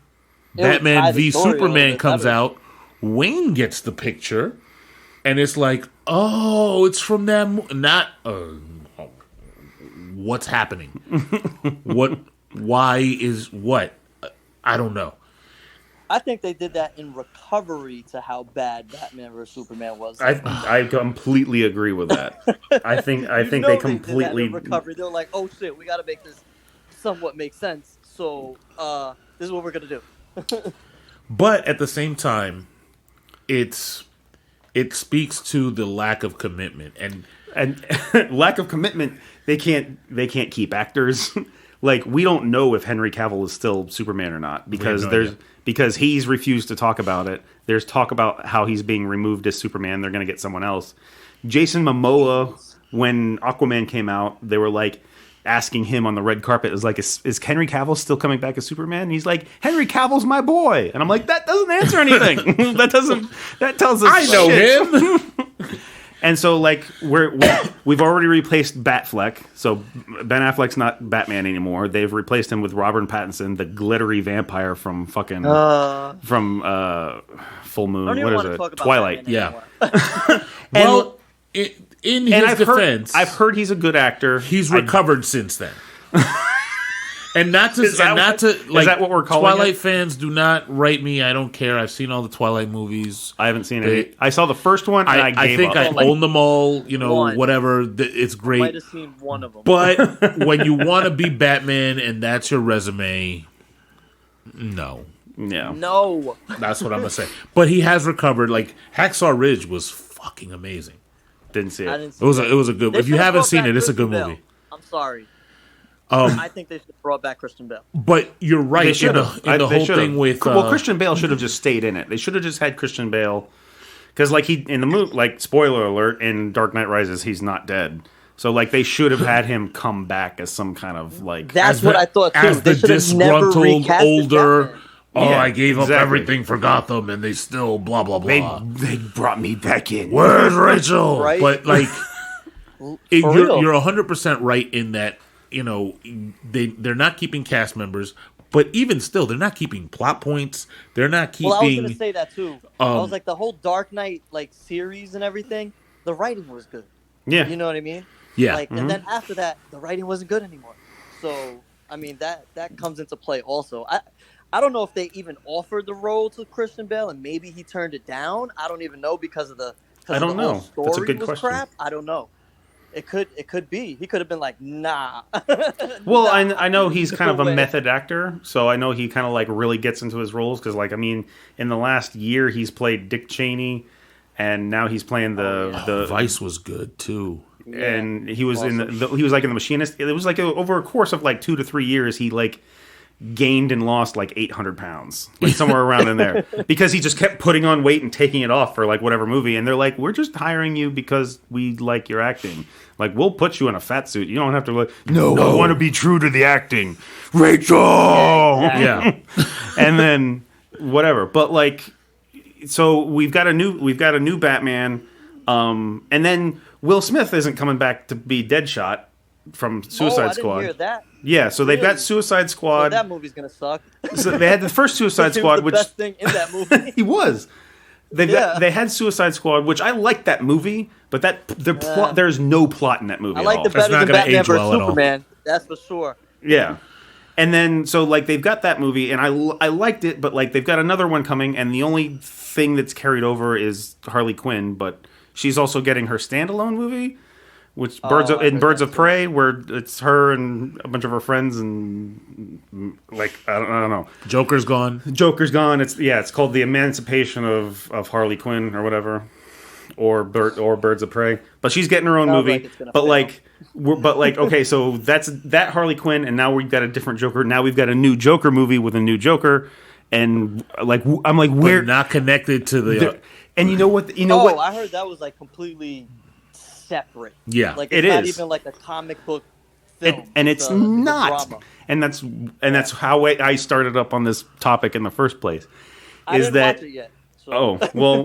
C: would tie
A: Batman
C: the
A: v
C: story a little
A: Superman
C: bit
A: comes
C: better.
A: out. Wayne gets the picture, and it's like, oh, it's from that. Not what's happening. What? Why is what? I don't know.
C: I think they did that in recovery to how bad Batman vs Superman was.
B: I completely agree with that. I think
C: You
B: they
C: know did that
B: completely
C: in recovery. They're like, oh shit, we got to make this somewhat make sense. So this is what we're gonna do.
A: But at the same time, it speaks to the lack of commitment
B: and lack of commitment. They can't keep actors. Like we don't know if Henry Cavill is still Superman or not because
A: no idea.
B: because he's refused to talk about it. There's talk about how he's being removed as Superman. They're going to get someone else. Jason Momoa, when Aquaman came out, they were like asking him on the red carpet, is like, is Henry Cavill still coming back as Superman? And he's like, Henry Cavill's my boy. And I'm like, that doesn't answer anything. that tells us
A: I know
B: shit.
A: him.
B: And so, like, we've already replaced Batfleck. So Ben Affleck's not Batman anymore. They've replaced him with Robert Pattinson, the glittery vampire from fucking Full Moon.
C: I don't even
B: What is
C: want to
B: it?
C: talk about
B: Twilight.
C: Batman
A: Yeah. Well, in his defense,
B: I've heard he's a good actor.
A: he's recovered since then. And not to,
B: Is that what we're calling
A: Twilight
B: it?
A: fans, do not write me. I don't care. I've seen all the Twilight movies.
B: I haven't seen it. I saw the first one, and I gave
A: think
B: up.
A: I own them all. You know,
C: One.
A: whatever. It's
C: I
A: great.
C: might have seen one of them.
A: But when you want to be Batman and that's your resume, no.
B: Yeah.
C: No.
A: That's what I'm going to say. But he has recovered. Like, Hacksaw Ridge was fucking amazing.
B: Didn't see
C: I
B: it.
C: didn't see
A: It was a good.
C: They
A: If you
C: should've
A: haven't
C: brought
A: seen
C: back
A: it, it's a good
C: Christian
A: movie.
C: Bale. I'm sorry. I think they should have brought back Christian Bale.
A: But you're right.
B: They
A: In
B: should have.
A: the
B: They
A: whole
B: should've.
A: thing with
B: Christian Bale should have just stayed in it. They should have just had Christian Bale, because like he in the movie, like spoiler alert, in Dark Knight Rises, he's not dead. So like they should have had him come back as some kind of like.
C: That's what I thought too.
A: As
C: They
A: the
C: should have never
A: disgruntled
C: recasted
A: older.
C: Batman.
A: Oh,
B: Yeah,
A: I gave up
B: exactly.
A: everything for Gotham, and they still blah blah blah.
B: They brought me back in.
A: Where's Rachel?
C: Right?
A: But like,
C: For
A: you're
C: real.
A: 100% right in that. You know, they're not keeping cast members, but even still, they're not keeping plot points. They're not keeping.
C: Well, I was going to say that too. I was like, the whole Dark Knight like series and everything, the writing was good.
B: Yeah.
C: You know what I mean?
A: Yeah.
C: Like, and then after that, the writing wasn't good anymore. So, I mean, that comes into play also. I don't know if they even offered the role to Christian Bale, and maybe he turned it down. I don't even know because of the.
B: I don't
C: the whole
B: know.
C: Story
B: That's a good
C: was
B: question.
C: crap. I don't know. It could be. He could have been like, nah.
B: Well,
C: Nah.
B: I know he's kind of a
C: No way.
B: method actor, so I know he kind of like really gets into his roles because, like, I mean, in the last year he's played Dick Cheney, and now he's playing the
A: Vice was good too.
B: and he was in
C: Awesome.
B: he was like in The Machinist. It was like over a course of like 2 to 3 years, he like gained and lost like 800 pounds, like somewhere around in there, because he just kept putting on weight and taking it off for like whatever movie. And they're like, we're just hiring you because we like your acting. Like, we'll put you in a fat suit. You don't have to like, no. I want to be true to the acting. Rachel!
A: Yeah.
B: And then whatever. But like, so we've got a new Batman. And then Will Smith isn't coming back to be Deadshot from Suicide
C: I
B: Squad.
C: didn't hear that.
B: Yeah, so they've got
C: Really?
B: Suicide
C: Well,
B: Squad.
C: that movie's gonna suck.
B: So they had the first Suicide
C: He was
B: Squad,
C: the
B: which
C: best thing in that movie.
B: he was.
C: Yeah.
B: They had Suicide Squad, which I liked that movie, but there's no plot in that movie.
C: I
B: at
C: like
B: all.
C: the
A: That's
C: better
A: not
C: than
A: gonna
C: Batman
A: age
C: vs
A: well at all.
C: Superman. That's for sure.
B: Yeah. And then, so, like, they've got that movie, and I liked it, but, like, they've got another one coming, and the only thing that's carried over is Harley Quinn, but she's also getting her standalone movie, which
C: I
B: Birds
C: heard
B: of
C: that too.
B: Prey, where it's her and a bunch of her friends, and, like, I don't know.
A: Joker's gone.
B: Joker's gone. It's called The Emancipation of Harley Quinn, or whatever. Or Birds of Prey, but she's getting her own
C: Sounds
B: movie.
C: like it's gonna
B: but
C: fail.
B: like, okay, so that's that Harley Quinn, and now we've got a different Joker. Now we've got a new Joker movie with a new Joker, and like I'm like,
A: We're
B: where?
A: not connected to the.
B: And you know what? You know what?
C: I heard that was like completely separate.
A: Yeah.
C: Like
B: It
C: it's not
B: is.
C: even like a comic book film.
B: And it's
C: a
B: not.
C: drama.
B: And that's how I started up on this topic in the first place.
C: I
B: Is
C: didn't
B: that
C: watch it yet. So.
B: Oh, well,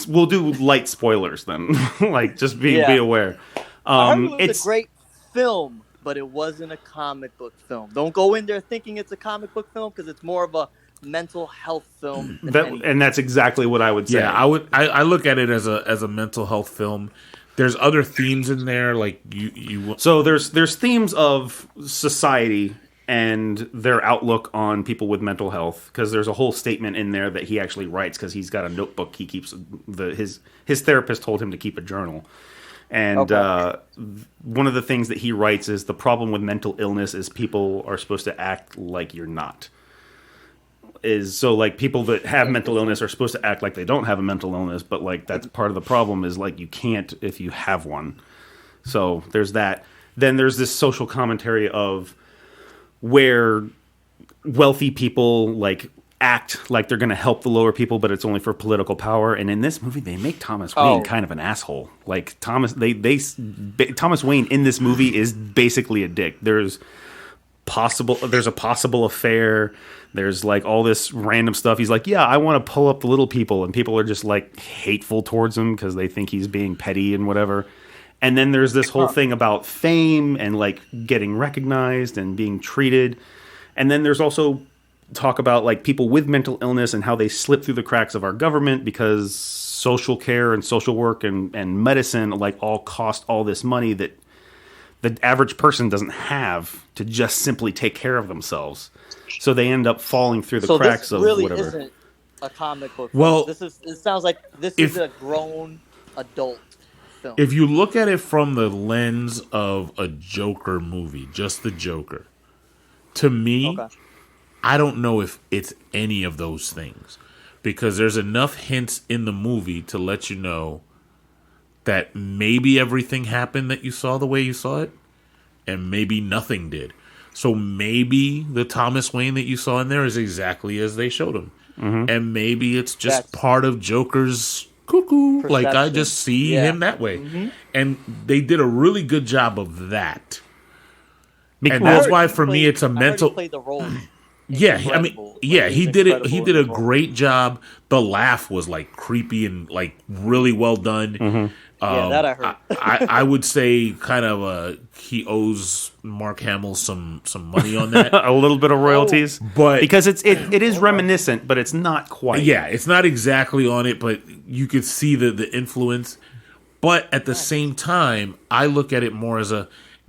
B: we'll do light spoilers then. Like, just be aware.
C: I heard it was
B: It's
C: a great film, but it wasn't a comic book film. Don't go in there thinking it's a comic book film because it's more of a mental health film. than anything.
B: and that's exactly what I would say.
A: Yeah, I look at it as a mental health film. There's other themes in there, like you.
B: So there's themes of society and their outlook on people with mental health, because there's a whole statement in there that he actually writes, because he's got a notebook he keeps. His therapist told him to keep a journal. And one of the things that he writes is the problem with mental illness is people are supposed to act like you're not. So like people that have mental illness are supposed to act like they don't have a mental illness, but like that's part of the problem is like you can't if you have one. So there's that. Then there's this social commentary of where wealthy people like act like they're going to help the lower people, but it's only for political power. And in this movie, they make Thomas Wayne kind of an asshole. Like Thomas Wayne in this movie is basically a dick. There's there's a possible affair. There's like all this random stuff. He's like, yeah, I want to pull up the little people, and people are just like hateful towards him because they think he's being petty and whatever. And then there's this whole thing about fame and like getting recognized and being treated. And then there's also talk about like people with mental illness and how they slip through the cracks of our government because social care and social work and medicine like all cost all this money that the average person doesn't have to just simply take care of themselves. So they end up falling through the cracks of
C: really
B: whatever.
C: Isn't a comic book.
A: Well,
C: it sounds like this is a grown adult film.
A: If you look at it from the lens of a Joker movie, just the Joker, to me, I don't know if it's any of those things. Because there's enough hints in the movie to let you know that maybe everything happened that you saw the way you saw it, and maybe nothing did. So maybe the Thomas Wayne that you saw in there is exactly as they showed him. Mm-hmm. And maybe it's just part of Joker's cuckoo.
C: Perception.
A: Like, I just see him that way. Mm-hmm. And they did a really good job of that. And that's why, for me, it's a mental...
C: Played the role.
A: Yeah, I mean, yeah, he did it. He did a great job. The laugh was like creepy and like really well done.
B: Mm-hmm.
C: Yeah, that I heard.
A: I would say kind of he owes Mark Hamill some money on that.
B: A little bit of royalties,
A: but
B: because it is reminiscent, but it's not quite.
A: Yeah, it's not exactly on it, but you could see the influence. But at the same time, I look at it more as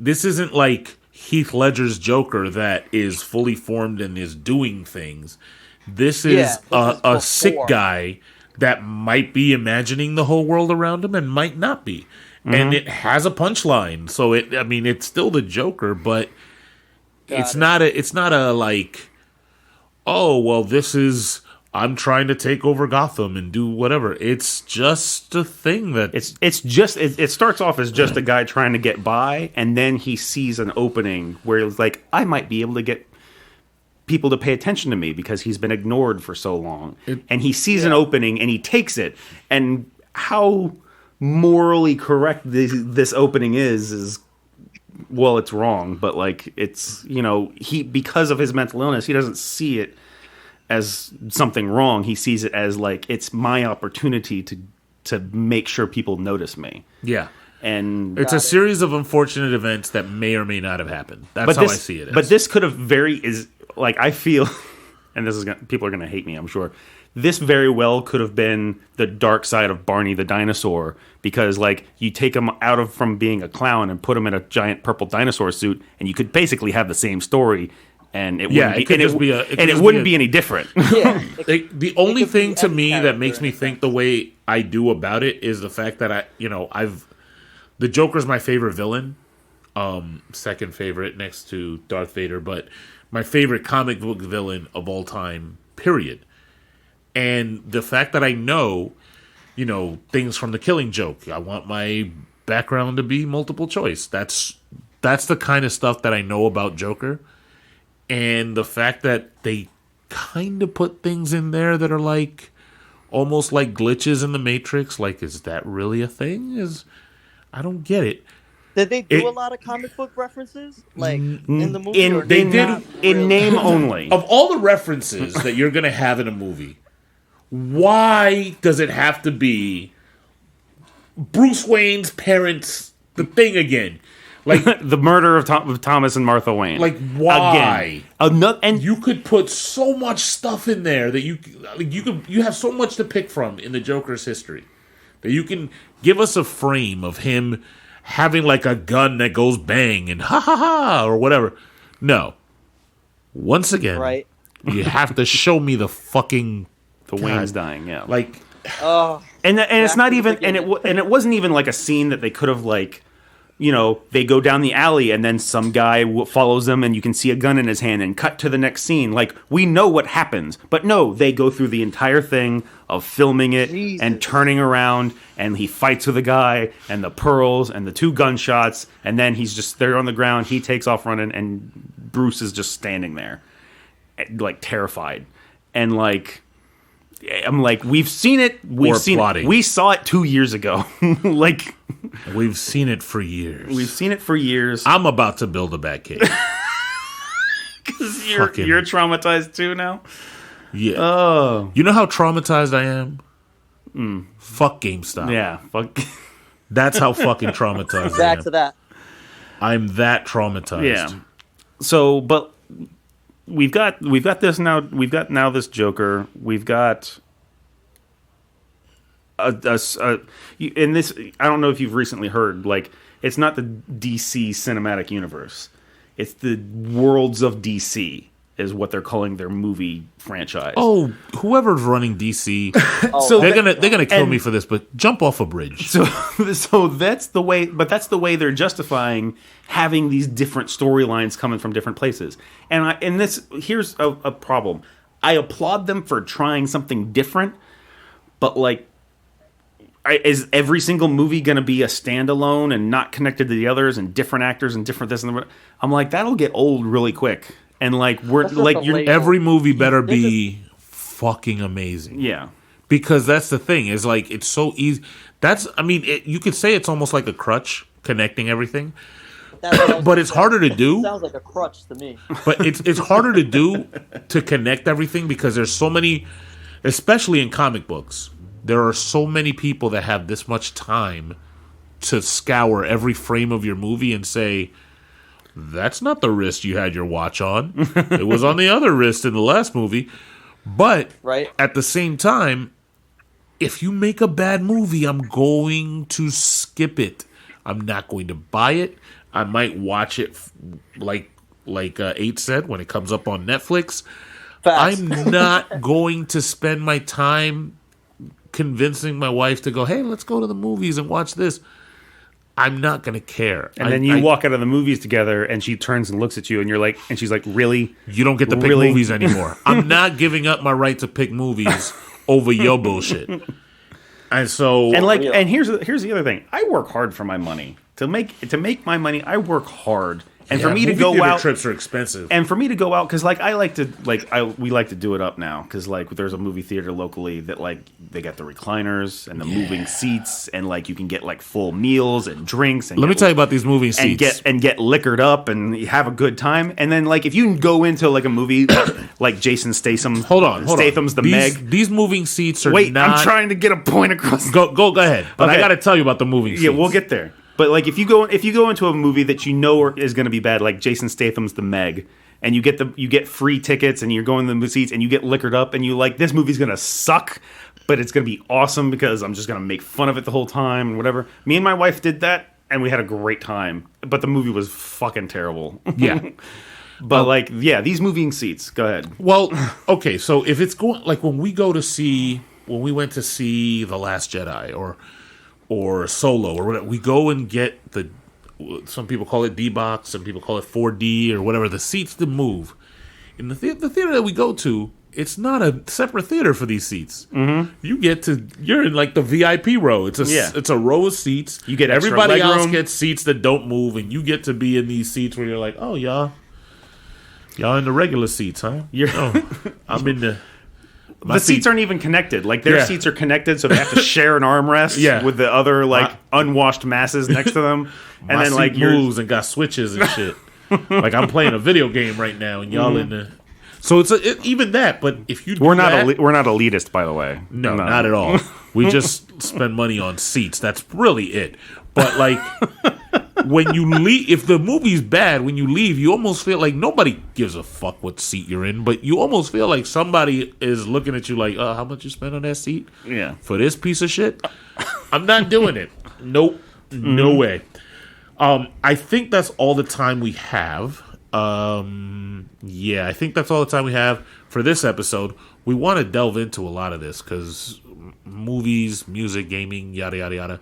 A: this isn't like Heath Ledger's Joker that is fully formed and is doing things. This is a sick guy that might be imagining the whole world around him and might not be. Mm-hmm. And it has a punchline. So it's still the Joker, but it's not a like, oh, well, this is, I'm trying to take over Gotham and do whatever. It's just a thing that
B: it starts off as just a guy trying to get by, and then he sees an opening where it's like, I might be able to get people to pay attention to me because he's been ignored for so long. And he sees an opening and he takes it. And how morally correct this opening is well, it's wrong, but like it's, he, because of his mental illness, he doesn't see it as something wrong. He sees it as like, it's my opportunity to make sure people notice me.
A: Yeah.
B: And
A: it's a series of unfortunate events that may or may not have happened. That's how I see it as.
B: But this could have I feel, and people are going to hate me, I'm sure. This very well could have been the dark side of Barney the dinosaur, because like you take him from being a clown and put him in a giant purple dinosaur suit, and you could basically have the same story. And it wouldn't be any different.
C: Yeah,
A: the only thing to me that makes me think the way I do about it is the fact that the Joker's my favorite villain, second favorite next to Darth Vader, but my favorite comic book villain of all time, period. And the fact that I know, things from The Killing Joke, I want my background to be multiple choice. That's the kind of stuff that I know about Joker. And the fact that they kind of put things in there that are like almost like glitches in the Matrix. Like, is that really a thing? I don't get it.
C: Did they do a lot of comic book references, like in the movie?
A: They did
B: in name only.
A: Of all the references that you're going to have in a movie, why does it have to be Bruce Wayne's parents? The Thing again. Like
B: the murder of Thomas and Martha Wayne.
A: Like, why?
B: Again. And
A: you could put so much stuff in there that you have so much to pick from in the Joker's history that you can give us a frame of him having like a gun that goes bang and ha ha ha or whatever. No. Once again, you have to show me the fucking
B: Wayne's dying. Yeah.
A: Like,
B: and it's not even and it wasn't even like a scene that they could have like. They go down the alley and then some guy follows them and you can see a gun in his hand and cut to the next scene. Like, we know what happens. But no, they go through the entire thing of filming it and turning around, and he fights with a guy and the pearls and the 2 gunshots, and then he's just there on the ground. He takes off running and Bruce is just standing there, like, terrified. And like... I'm like, we've seen it. We saw it 2 years ago. Like,
A: we've seen it for years.
B: We've seen it for years.
A: I'm about to build a Batcave.
B: You're traumatized too now?
A: Yeah.
B: Oh.
A: You know how traumatized I am? Fuck GameStop.
B: Yeah, fuck.
A: That's how fucking traumatized I
C: Back
A: am.
C: to that.
A: I'm that traumatized.
B: Yeah. So, but we've got this now. We've got now this Joker. We've got in this. I don't know if you've recently heard. Like, it's not the DC cinematic universe. It's the worlds of DC is what they're calling their movie franchise.
A: Oh, whoever's running DC,
B: So
A: they're gonna kill
B: and-
A: me for this, but jump off a bridge.
B: So that's the way, but that's the way they're justifying having these different storylines coming from different places. And here's a problem. I applaud them for trying something different, but like, is every single movie going to be a standalone and not connected to the others and different actors and different this and that? I'm like, that'll get old really quick. And like, we're
C: That's just
B: like,
C: a
B: you're
C: late-
A: Every movie better
C: This is-
A: be fucking amazing.
B: yeah.
A: Because that's the thing, is like, it's so easy. You could say it's almost like a crutch connecting everything,
C: That's what I was
A: but
C: gonna
A: it's
C: say.
A: harder to do.
C: Sounds like a crutch to me.
A: But it's harder to do to connect everything because there's so many, especially in comic books, there are so many people that have this much time to scour every frame of your movie and say, that's not the wrist you had your watch on. It was on the other wrist in the last movie. But
C: Right.
A: at the same time, if you make a bad movie, I'm going to skip it. I'm not going to buy it. I might watch it like 8 said when it comes up on Netflix.
C: Facts.
A: I'm not going to spend my time convincing my wife to go, hey, let's go to the movies and watch this. I'm not going to care.
B: And then you walk out of the movies together, and she turns and looks at you, and you're like, and she's like, really?
A: You don't get to pick
B: Really?
A: movies anymore. I'm not giving up my right to pick movies over your bullshit. And so,
B: And like,
C: real.
B: and here's the other thing. I work hard for my money. To make my money, I work hard. And for me to
A: movie
B: go
A: theater
B: out,
A: trips are expensive.
B: and for me to go out, because like we like to do it up now, because like there's a movie theater locally that like they got the recliners and the moving seats, and like you can get like full meals and drinks. And
A: Let me tell you about these moving seats.
B: and get liquored up and you have a good time. And then like if you go into like a movie like Jason Statham,
A: Hold on.
B: Statham's The Meg.
A: These moving seats are
B: Wait,
A: not.
B: I'm trying to get a point across.
A: Go ahead. But I
B: Okay.
A: got to tell you about the moving seats.
B: Yeah, we'll get there. But like if you go into a movie that you know is going to be bad, like Jason Statham's The Meg, and you get free tickets and you're going to the movie seats and you get liquored up and you like this movie's going to suck, but it's going to be awesome because I'm just going to make fun of it the whole time and whatever. Me and my wife did that and we had a great time, but the movie was fucking terrible.
A: Yeah.
B: But like, yeah, these moving seats. Go ahead.
A: Well, okay, so if it's going like when we went to see The Last Jedi or Solo or whatever, we go and get some people call it D-Box, some people call it 4D or whatever, the seats to move. In the theater that we go to, it's not a separate theater for these seats. Mm-hmm. You're in like the VIP row. It's a row of seats.
B: You get extra
A: everybody
B: leg
A: else
B: room.
A: gets seats that don't move, and you get to be in these seats where you're like, oh y'all in the regular seats, huh? I'm in the.
B: The seats aren't even connected. Like their
A: Yeah.
B: seats are connected, so they have to share an armrest
A: Yeah.
B: with the other like unwashed masses next to them. And
A: My
B: then like
A: seat
B: you're
A: moves and got switches and shit. Like I'm playing a video game right now, and y'all in the. So it's even that. But if you do
B: we're not
A: that,
B: we're not elitist, by the way.
A: no, not at all. We just spend money on seats. That's really it. But like when you leave, if the movie's bad, when you leave, you almost feel like nobody gives a fuck what seat you're in. But you almost feel like somebody is looking at you like, how much you spent on that seat?
B: Yeah.
A: For this piece of shit? I'm not doing it. Nope. No way. I think that's all the time we have. I think that's all the time we have for this episode. We want to delve into a lot of this because movies, music, gaming, yada, yada, yada.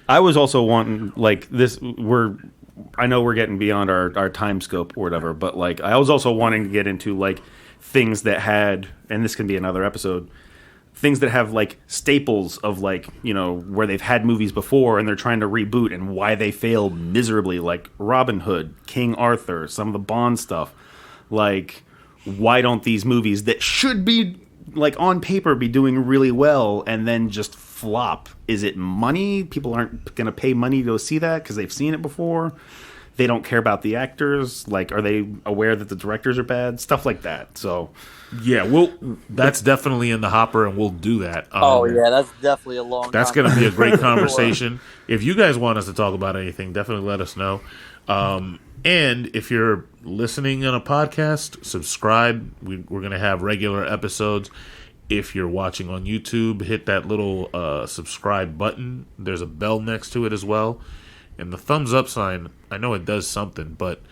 B: I was also wanting like this. I know we're getting beyond our time scope or whatever, but like I was also wanting to get into like things that had, and this can be another episode, things that have like staples of like, you know, where they've had movies before and they're trying to reboot and why they failed miserably, like Robin Hood, King Arthur, some of the Bond stuff. Like, why don't these movies that should be like on paper be doing really well and then just flop? Is it money? People aren't going to pay money to go see that because they've seen it before. they don't care about the actors. Like, are they aware that the directors are bad? Stuff like that. So,
A: Yeah, that's definitely in the hopper, and we'll do that.
C: Oh yeah, that's definitely a long.
A: That's going to be a great conversation. If you guys want us to talk about anything, definitely let us know. And if you're listening on a podcast, subscribe. We're going to have regular episodes. If you're watching on YouTube, hit that little subscribe button. There's a bell next to it as well. And the thumbs up sign, I know it does something, but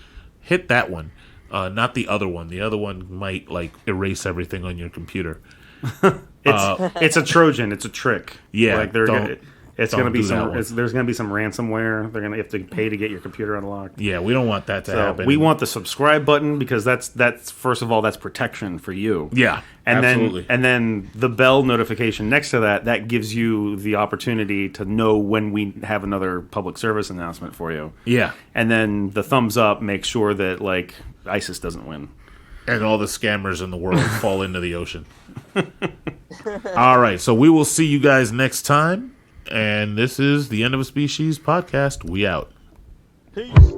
A: hit that one. Not the other one. The other one might like erase everything on your computer.
B: it's a Trojan. It's a trick.
A: Yeah,
B: like there's going to be
A: that one.
B: there's going to be some ransomware. They're going to have to pay to get your computer unlocked.
A: Yeah, we don't want that to happen.
B: We want the subscribe button because that's first of all, that's protection for you.
A: Yeah,
B: and
A: absolutely.
B: then the bell notification next to that gives you the opportunity to know when we have another public service announcement for you.
A: Yeah,
B: and then the thumbs up makes sure that like ISIS doesn't win.
A: And all the scammers in the world fall into the ocean. All right, so we will see you guys next time. And this is the End of a Species podcast. We out.
C: Peace.